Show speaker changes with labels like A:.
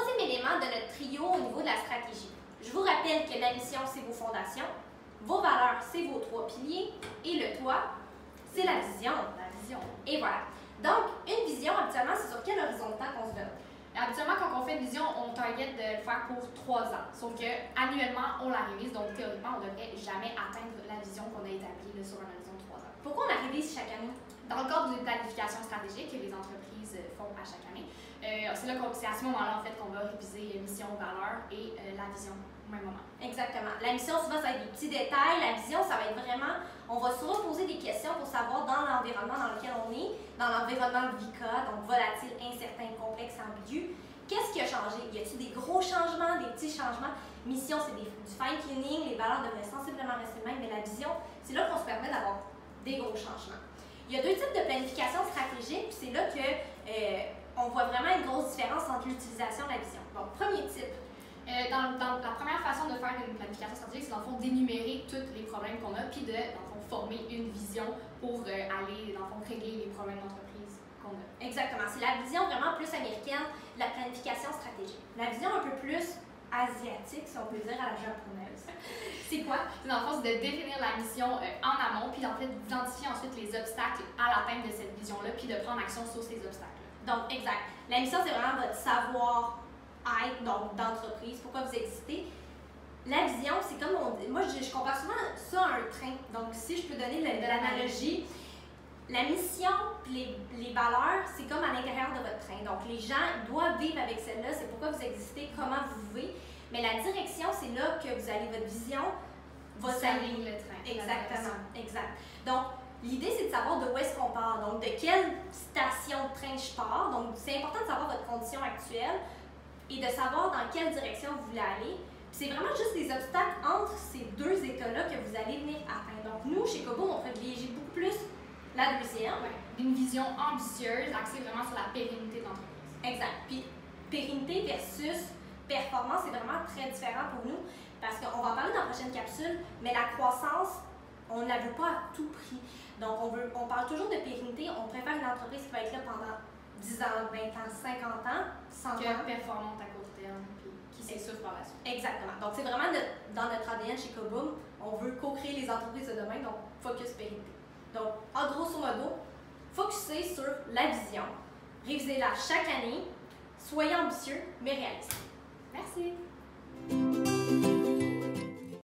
A: troisième élément de notre trio au niveau de la stratégie. Je vous rappelle que la mission, c'est vos fondations, vos valeurs, c'est vos trois piliers, et le toit, c'est la vision.
B: La vision.
A: Et voilà. Donc, une vision, habituellement, c'est sur quel horizon de temps qu'on se donne?
B: Habituellement, quand on fait une vision, on target de le faire pour 3 ans. Sauf que annuellement, on la révise, donc théoriquement, on ne devrait jamais atteindre la vision qu'on a établie là, sur un horizon de 3 ans.
A: Pourquoi on la révise chaque année?
B: Dans le cadre d'une planification stratégique que les entreprises font à chaque année, c'est à ce moment-là en fait qu'on va réviser mission, valeur et la vision au même moment.
A: Exactement. La mission, souvent, ça va être des petits détails. La vision, ça va être vraiment, on va souvent poser des questions pour savoir dans l'environnement dans lequel on est, dans l'environnement VICA, donc volatile, incertain, complexe, ambigu. Qu'est-ce qui a changé? Y a-t-il des gros changements, des petits changements? Mission, c'est du fine-tuning, les valeurs devraient sensiblement rester les mêmes, mais la vision, c'est là qu'on se permet d'avoir des gros changements. Il y a deux types de planification stratégique, puis c'est là que on voit vraiment une grosse différence entre l'utilisation et la vision. Bon, premier type.
B: Dans la première façon de faire une planification stratégique, c'est dans le fond d'énumérer tous les problèmes qu'on a, puis de, dans le fond, former une vision pour aller, dans le fond, régler les problèmes d'entreprise qu'on a.
A: Exactement. C'est la vision vraiment plus américaine, la planification stratégique. La vision un peu plus asiatique, si on peut dire, à la japonaise. C'est quoi?
B: Dans le fond, c'est de définir la mission en amont, puis en fait d'identifier ensuite les obstacles à l'atteinte de cette vision-là, puis de prendre action sur ces obstacles-là.
A: Donc, exact. La mission, c'est vraiment votre savoir-être, donc d'entreprise, pourquoi vous existez. La vision, c'est comme on dit, moi je compare souvent ça à un train. Donc, si je peux donner de l'analogie, la mission et les valeurs, c'est comme à l'intérieur de votre train. Donc, les gens doivent vivre avec celle-là, c'est pourquoi vous existez, comment vous vivez. Mais la direction, c'est là que vous allez, votre vision va s'aligner.
B: Le train.
A: Exactement, exact. Donc, l'idée, c'est de savoir de où est-ce qu'on part. Donc, de quelle station de train je pars. Donc, c'est important de savoir votre condition actuelle et de savoir dans quelle direction vous voulez aller. C'est vraiment juste les obstacles entre ces deux états-là que vous allez venir atteindre. Donc, nous, chez Kobo, on privilégie beaucoup plus la deuxième.
B: Ouais. Une vision ambitieuse, axée vraiment sur la pérennité de l'entreprise.
A: Exact. Puis, pérennité versus performance, c'est vraiment très différent pour nous parce qu'on va en parler dans la prochaine capsule, mais la croissance, on ne la veut pas à tout prix. Donc, on parle toujours de pérennité. On préfère une entreprise qui va être là pendant 10 ans, 20 ans, 50 ans, 100 ans.
B: Performante à court terme, puis qui s'essouffle par la suite.
A: Exactement. Donc, c'est vraiment dans notre ADN chez Koboom. On veut co-créer les entreprises de demain, donc focus pérennité. Donc, en grosso modo, focussez sur la vision, révisez-la chaque année, soyez ambitieux, mais réalistes.